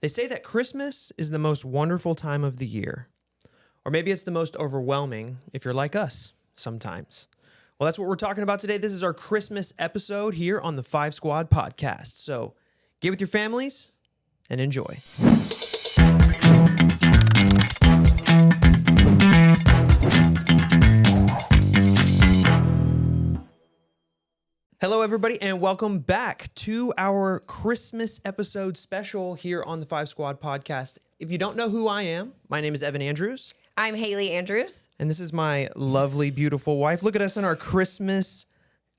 They say that Christmas is the most wonderful time of the year. Or maybe it's the most overwhelming if you're like us sometimes. Well, that's what we're talking about today. This is our Christmas episode here on the Five Squad podcast. So get with your families and enjoy. Hello, everybody, and welcome back to our Christmas episode special here on the Five Squad podcast. If you don't know who I am, my name is Evan Andrews. I'm Haley Andrews. And this is my lovely, beautiful wife. Look at us in our Christmas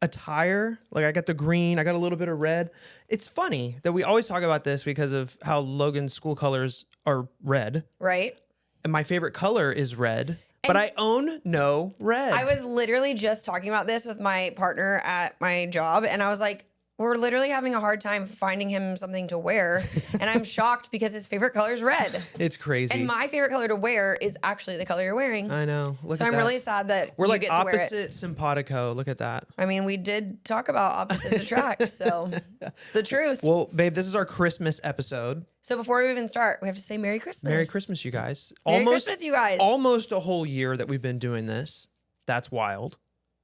attire. Like, I got the green, I got a little bit of red. It's funny that we always talk about this because of how Logan's school colors are red. Right. And my favorite color is red. But I own no red. I was literally just talking about this with my partner at my job, and I was like, we're literally having a hard time finding him something to wear. And I'm shocked because his favorite color is red. It's crazy. And my favorite color to wear is actually the color you're wearing. I know. So I'm really sad that we're you like get to wear it. opposite simpatico. Look at that. I mean, we did talk about opposites attract, so it's the truth. Well, babe, this is our Christmas episode. So before we even start, we have to say Merry Christmas. Merry Christmas, you guys. Merry Christmas, you guys. Almost a whole year that we've been doing this. That's wild.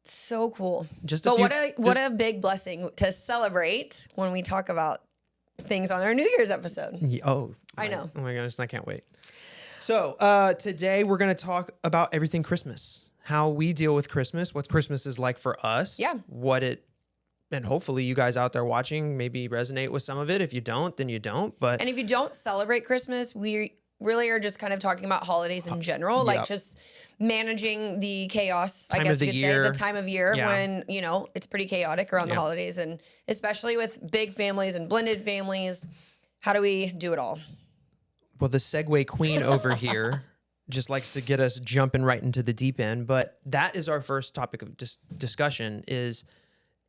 So cool. But what a big blessing to celebrate when we talk about things on our New Year's episode. I know. Oh my gosh, I can't wait. So today we're going to talk about everything Christmas, how we deal with Christmas, what Christmas is like for us, and hopefully you guys out there watching maybe resonate with some of it. If you don't, then you don't. And if you don't celebrate Christmas, we really are just kind of talking about holidays in general, like just managing the chaos, I guess you could say, the time of year when, you know, it's pretty chaotic around the holidays, and especially with big families and blended families. How do we do it all? Well, the segue queen over here just likes to get us jumping right into the deep end. But that is our first topic of discussion is,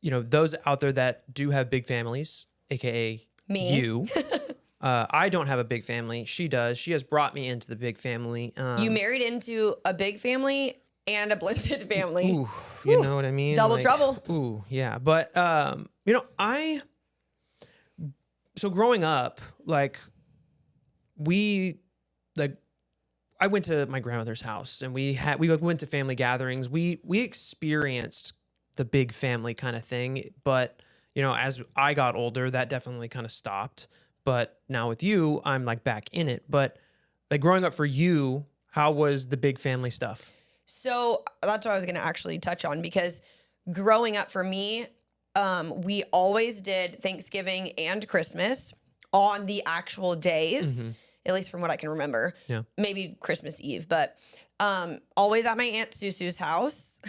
you know, those out there that do have big families, AKA me. You. I don't have a big family. She does. She has brought me into the big family. You married into a big family and a blended family. Ooh, you know what I mean? Double trouble. Ooh, yeah. But, you know, so growing up, I went to my grandmother's house and we went to family gatherings. We experienced the big family kind of thing. But, you know, as I got older, that definitely kind of stopped. But now with you, I'm like back in it. But like growing up for you, how was the big family stuff? So that's what I was going to actually touch on, because growing up for me, we always did Thanksgiving and Christmas on the actual days, at least from what I can remember. Yeah. Maybe Christmas Eve, but always at my Aunt Susu's house,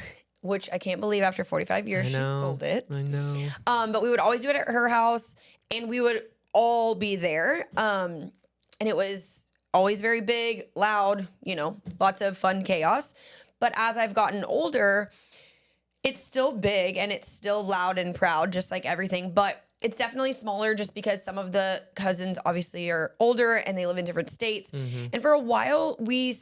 which I can't believe after 45 years she sold it. I know. But we would always do it at her house, and we would all be there. And it was always very big, loud, you know, lots of fun chaos. But as I've gotten older, it's still big and it's still loud and proud, just like everything. But it's definitely smaller just because some of the cousins obviously are older and they live in different states. And for a while, we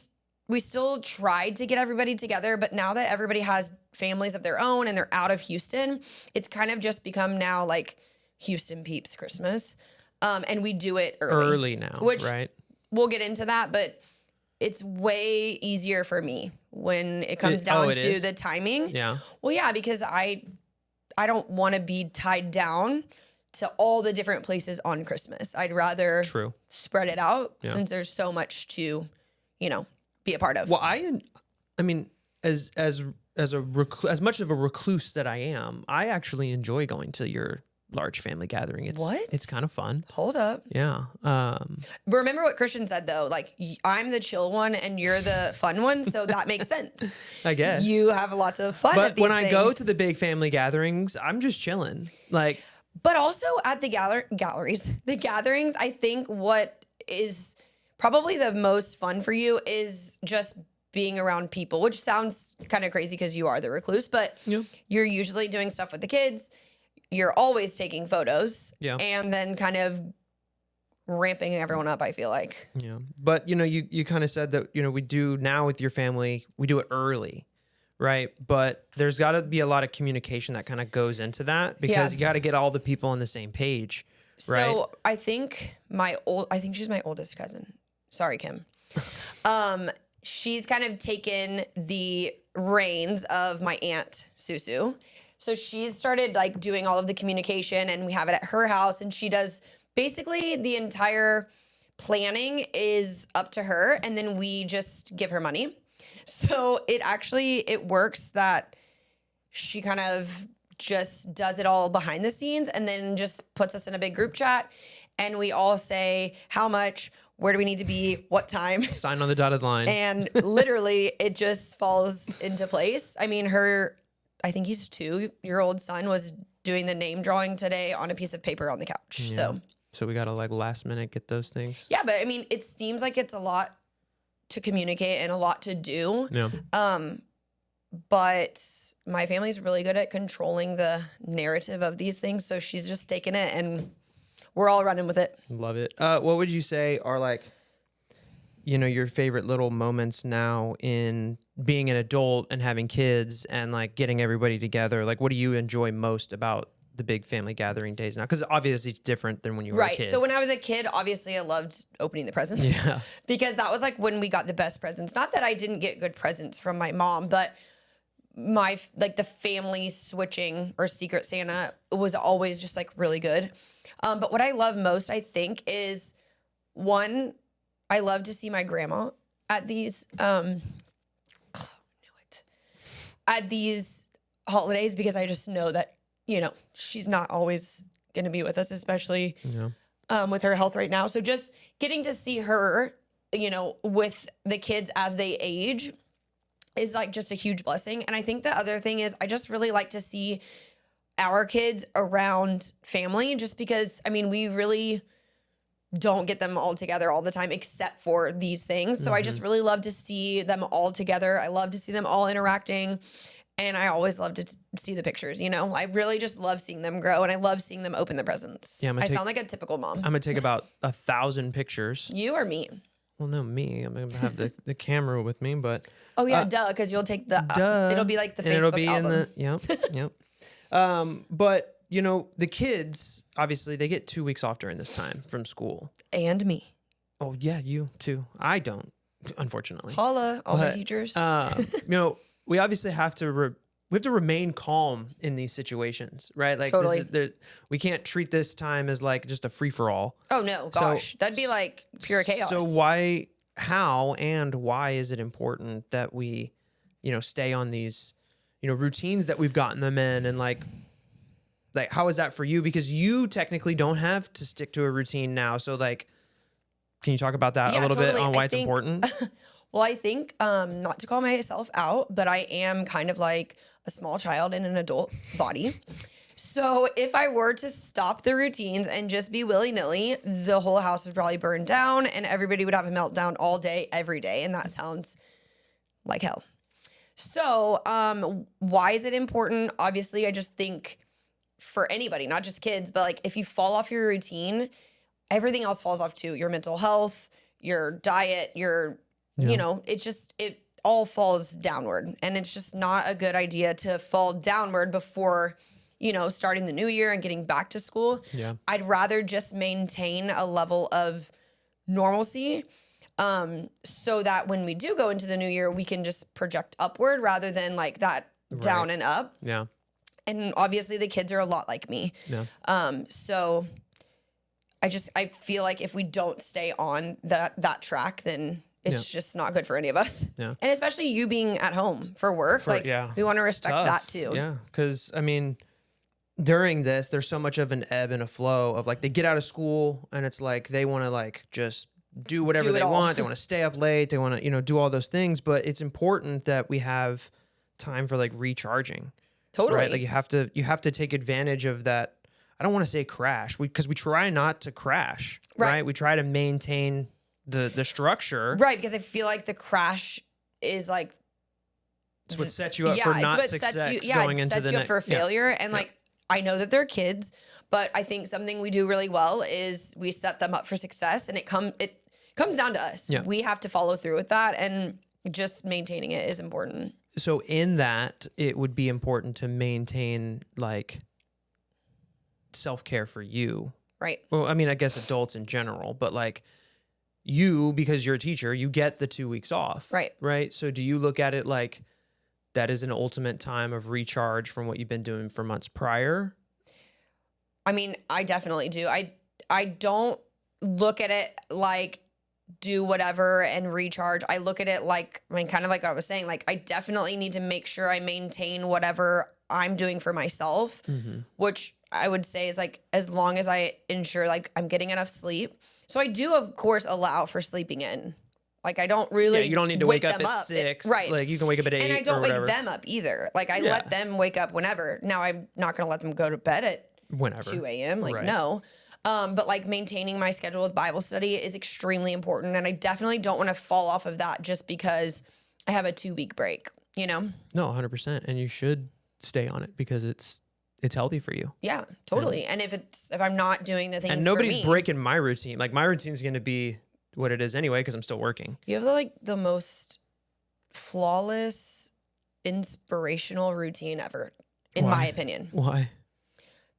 still tried to get everybody together. But now that everybody has families of their own and they're out of Houston, it's kind of just become now like Houston Peeps Christmas. And we do it early now, which right? We'll get into that, but it's way easier for me when it comes down to the timing. Yeah. Well, yeah, because I don't want to be tied down to all the different places on Christmas. I'd rather spread it out since there's so much to, you know, be a part of. Well, I mean, as much of a recluse that I am, I actually enjoy going to your large family gathering. It's kind of fun. Hold up. Yeah. But remember what Christian said though, like I'm the chill one and you're the fun one, so that makes sense. I guess. You have lots of fun at these when I things. go to the big family gatherings, I'm just chilling. Like, but also at the the gatherings, I think what is probably the most fun for you is just being around people, which sounds kind of crazy because you are the recluse, but you're usually doing stuff with the kids. You're always taking photos and then kind of ramping everyone up, I feel like. Yeah. But, you know, you kind of said that, you know, we do now with your family, we do it early, right? But there's got to be a lot of communication that kind of goes into that because you got to get all the people on the same page, So right? I think she's my oldest cousin. Sorry, Kim. She's kind of taken the reins of my aunt Susu. So she's started like doing all of the communication, and we have it at her house, and she does basically the entire planning is up to her, and then we just give her money. So it works that she kind of just does it all behind the scenes and then just puts us in a big group chat, and we all say how much, where do we need to be, what time. Sign on the dotted line. And literally it just falls into place. I mean, I think he's 2-year-old son was doing the name drawing today on a piece of paper on the couch. Yeah. So we got to like last minute get those things. Yeah, but I mean, it seems like it's a lot to communicate and a lot to do. Yeah. But my family's really good at controlling the narrative of these things. So she's just taking it and we're all running with it. Love it. What would you say are like, your favorite little moments now in being an adult and having kids and like getting everybody together? Like, what do you enjoy most about the big family gathering days now? Because obviously it's different than when you were a kid. Right. So when I was a kid, obviously I loved opening the presents. Yeah. Because that was like when we got the best presents. Not that I didn't get good presents from my mom, but the family switching or Secret Santa was always just like really good. But what I love most, I think, is one, I love to see my grandma at these, at these holidays, because I just know that, she's not always going to be with us, especially with her health right now. So just getting to see her, with the kids as they age is like just a huge blessing. And I think the other thing is I just really like to see our kids around family, just because, I mean, we really don't get them all together all the time except for these things. So I just really love to see them all together. I love to see them all interacting. And I always love to see the pictures, I really just love seeing them grow, and I love seeing them open the presents. Yeah, I sound like a typical mom. I'm going to take about 1,000 pictures. You or me? Well, no, me. I'm going to have the camera with me, but... Oh, yeah, duh, because you'll take the... it'll be like the Facebook it'll be album. Yep. But, the kids, obviously, they get 2 weeks off during this time from school. And me. Oh, yeah, you too. I don't, unfortunately. Holla, all my teachers. We obviously have to remain calm in these situations, right? Like, totally. We can't treat this time as like just a free for all. Oh no, gosh, that'd be like pure chaos. So how and why is it important that we, stay on these, routines that we've gotten them in, and like how is that for you? Because you technically don't have to stick to a routine now. So like, can you talk about that a little bit on why it's important? Well, I think, not to call myself out, but I am kind of like a small child in an adult body. So if I were to stop the routines and just be willy-nilly, the whole house would probably burn down and everybody would have a meltdown all day, every day. And that sounds like hell. So why is it important? Obviously, I just think for anybody, not just kids, but like if you fall off your routine, everything else falls off too. Your mental health, your diet, it all falls downward, and it's just not a good idea to fall downward before, starting the new year and getting back to school. Yeah. I'd rather just maintain a level of normalcy, so that when we do go into the new year, we can just project upward rather than like that down and up. Yeah. And obviously the kids are a lot like me. Yeah. So I feel like if we don't stay on that track, then it's just not good for any of us. Yeah. And especially you being at home for work. We want to respect that too. Yeah. Because, I mean, during this, there's so much of an ebb and a flow of like they get out of school and it's like they want to like just do whatever they want. They want to stay up late. They want to, do all those things. But it's important that we have time for like recharging. Totally. Right? Like you have to take advantage of that. I don't want to say crash because we try not to crash. Right. We try to maintain the structure. Right, because I feel like the crash is like it's what sets you up for not success going into the sets you up for failure. And like I know that they're kids, but I think something we do really well is we set them up for success, and it comes down to us. Yeah. We have to follow through with that, and just maintaining it is important. So in that, it would be important to maintain like self-care for you Right. Well, I mean, I guess adults in general, but like you, because you're a teacher, you get the 2 weeks off. Right. Right. So do you look at it like that is an ultimate time of recharge from what you've been doing for months prior? I mean, I definitely do. I don't look at it like do whatever and recharge. I look at it like, I mean, kind of like I was saying, like I definitely need to make sure I maintain whatever I'm doing for myself, which I would say is like as long as I ensure like I'm getting enough sleep. So I do, of course, allow for sleeping in. Like I don't really. Yeah, you don't need to wake up them at 6. Right. Like you can wake up at 8. And I don't or wake whatever. them up either. Like I let them wake up whenever. Now I'm not going to let them go to bed at Whenever. 2 a.m. Like Right. no. But like maintaining my schedule with Bible study is extremely important. And I definitely don't want to fall off of that just because I have a 2-week break, you know? No, 100%. And you should stay on it because it's healthy for you. Yeah, totally. And if I'm not doing the things And nobody's for me, breaking my routine. Like my routine's going to be what it is anyway because I'm still working. you have the most flawless, inspirational routine ever, in Why? my opinion. Why?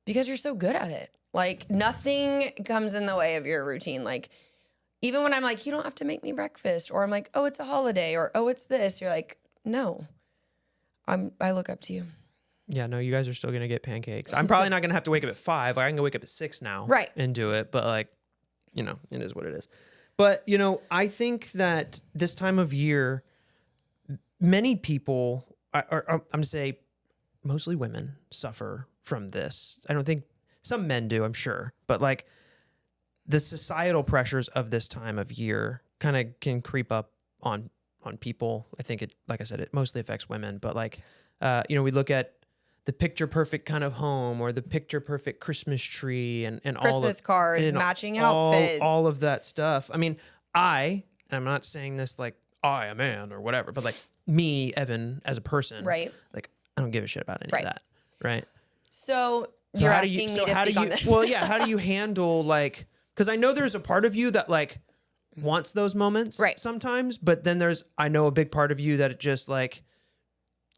Because you're so good at it. Like nothing comes in the way of your routine. Like even when I'm like, you don't have to make me breakfast, or I'm like, oh, it's a holiday, or oh, it's this. You're like, no, I look up to you. Yeah, no, you guys are still going to get pancakes. I'm probably not going to have to wake up at 5. Like, I can go wake up at 6 now. Right. And do it. But like, you know, it is what it is. But, you know, I think that this time of year, many people, I'm going to say mostly women, suffer from this. I don't think some men do, I'm sure. But like the societal pressures of this time of year kind of can creep up on people. I think it, like I said, it mostly affects women. But like, you know, we look at the picture perfect kind of home or the picture perfect Christmas tree and all Christmas cards, and matching outfits, all of that stuff. I mean, and I'm not saying this like I, a man or whatever, but like me, Evan, as a person, right? Like I don't give a shit about any of that, right? So you're asking me to speak on this. Well, yeah. How do you handle like? Because I know there's a part of you that like wants those moments, right? Sometimes, but then I know a big part of you that it just like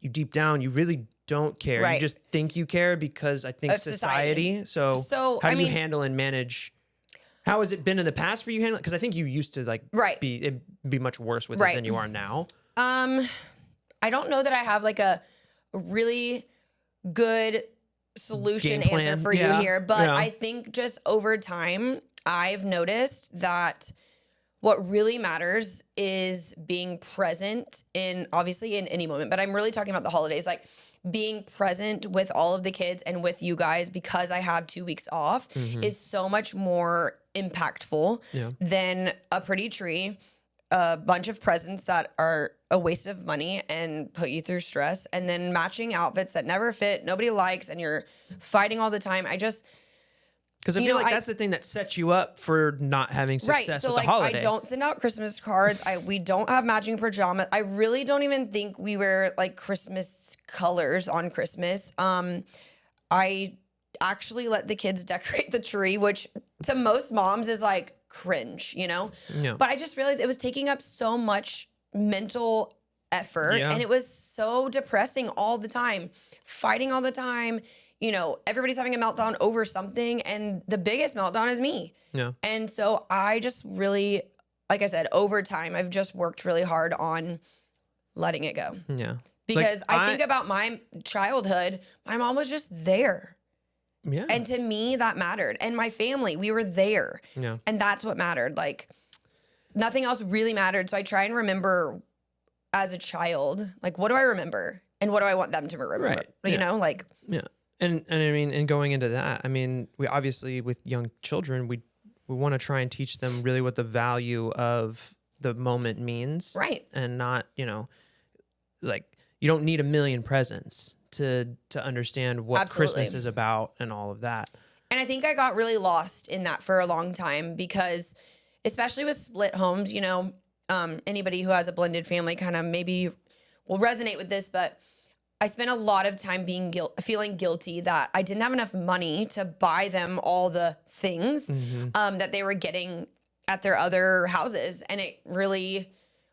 you deep down, you really don't care. Right. You just think you care because I think Of society. So how do you handle and manage? How has it been in the past for you handling? Because I think you used to like be much worse with it than you are now. I don't know that I have like a really good solution answer for you here, but I think just over time, I've noticed that what really matters is being present obviously in any moment, but I'm really talking about the holidays, like being present with all of the kids and with you guys because I have 2 weeks off is so much more impactful than a pretty tree, a bunch of presents that are a waste of money and put you through stress, and then matching outfits that never fit, nobody likes, and you're fighting all the time. Because I feel like that's the thing that sets you up for not having success with the holiday. I don't send out Christmas cards. We don't have matching pajamas. I really don't even think we wear like Christmas colors on Christmas. I actually let the kids decorate the tree, which to most moms is like cringe, you know? Yeah. But I just realized it was taking up so much mental effort and it was so depressing all the time, fighting all the time. You know, everybody's having a meltdown over something, and the biggest meltdown is me. Yeah. And so I just really, like I said, over time, I've just worked really hard on letting it go. Yeah. Because I think about my childhood, my mom was just there. Yeah. And to me, that mattered. And my family, we were there. Yeah. And that's what mattered. Like, nothing else really mattered. So I try and remember as a child, like, what do I remember? And what do I want them to remember? Right. You know, like. Yeah. And I mean, and going into that, I mean, we obviously with young children, we want to try and teach them really what the value of the moment means. Right. And not, you know, like you don't need a million presents to understand what Christmas is about and all of that. And I think I got really lost in that for a long time because especially with split homes, you know, anybody who has a blended family kind of maybe will resonate with this, but I spent a lot of time feeling guilty that I didn't have enough money to buy them all the things that they were getting at their other houses. And it really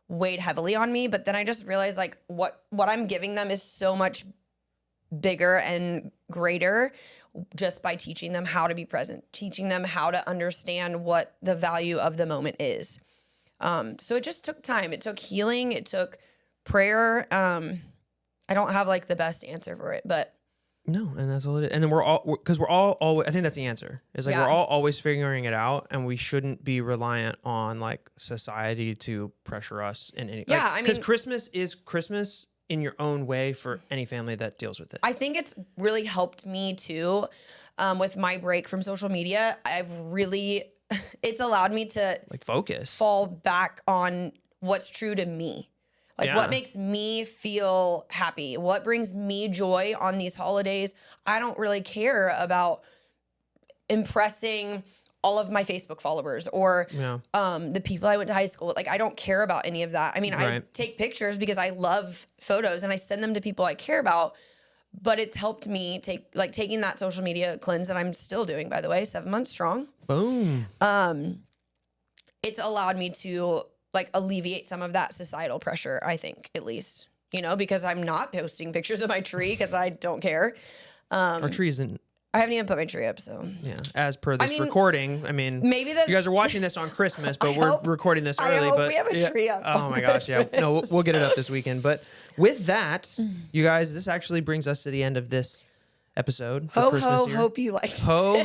weighed heavily on me. But then I just realized like what I'm giving them is so much bigger and greater just by teaching them how to be present, teaching them how to understand what the value of the moment is. So it just took time. It took healing. It took prayer. I don't have like the best answer for it, but no, and that's all it is. And then we're all always, I think that's the answer. Is like we're all always figuring it out, and we shouldn't be reliant on like society to pressure us in any. Yeah, like, I mean, because Christmas is Christmas in your own way for any family that deals with it. I think it's really helped me too, with my break from social media. It's allowed me to like focus, fall back on what's true to me. Like what makes me feel happy, what brings me joy on these holidays. I don't really care about impressing all of my Facebook followers or the people I went to high school with. Like, I don't care about any of that. I mean, I take pictures because I love photos and I send them to people I care about. But it's helped me taking that social media cleanse that I'm still doing, by the way, 7 months strong. Boom. It's allowed me to like alleviate some of that societal pressure, I think, at least, you know, because I'm not posting pictures of my tree because I don't care. Our tree isn't. I haven't even put my tree up, so. Yeah, as per this recording, I mean, maybe that's, you guys are watching this on Christmas, but we're recording this early. I hope but we have a tree up. Oh my gosh, yeah. No, we'll get it up this weekend. But with that, you guys, this actually brings us to the end of this episode for Christmas here. Hope you liked ho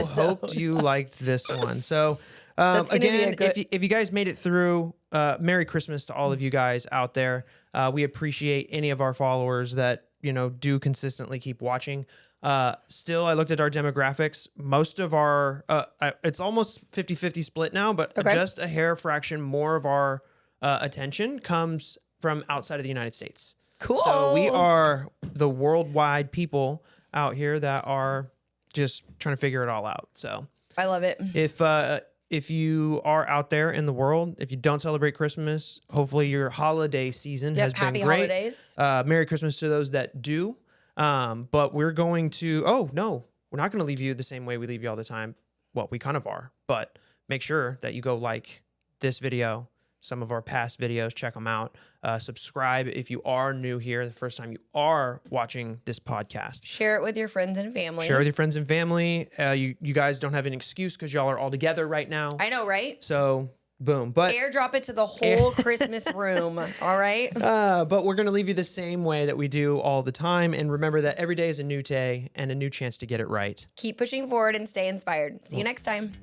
hoped you liked this one. So again, if you guys made it through, Merry Christmas to all of you guys out there. We appreciate any of our followers that, you know, do consistently keep watching. Still, I looked at our demographics. Most of our, it's almost 50-50 split now, but just a hair fraction more of our attention comes from outside of the United States. Cool. So we are the worldwide people out here that are just trying to figure it all out. So I love it. If you are out there in the world, if you don't celebrate Christmas, hopefully your holiday season has been happy great. Holidays. Merry Christmas to those that do. But we're going to, we're not going to leave you the same way we leave you all the time. Well, we kind of are, but make sure that you go like this video, some of our past videos, check them out. Subscribe if you are new here, the first time you are watching this podcast. Share it with your friends and family. Share with your friends and family. You guys don't have an excuse because y'all are all together right now. I know, right? So boom. But airdrop it to the whole Christmas room. All right. But we're going to leave you the same way that we do all the time. And remember that every day is a new day and a new chance to get it right. Keep pushing forward and stay inspired. See you next time.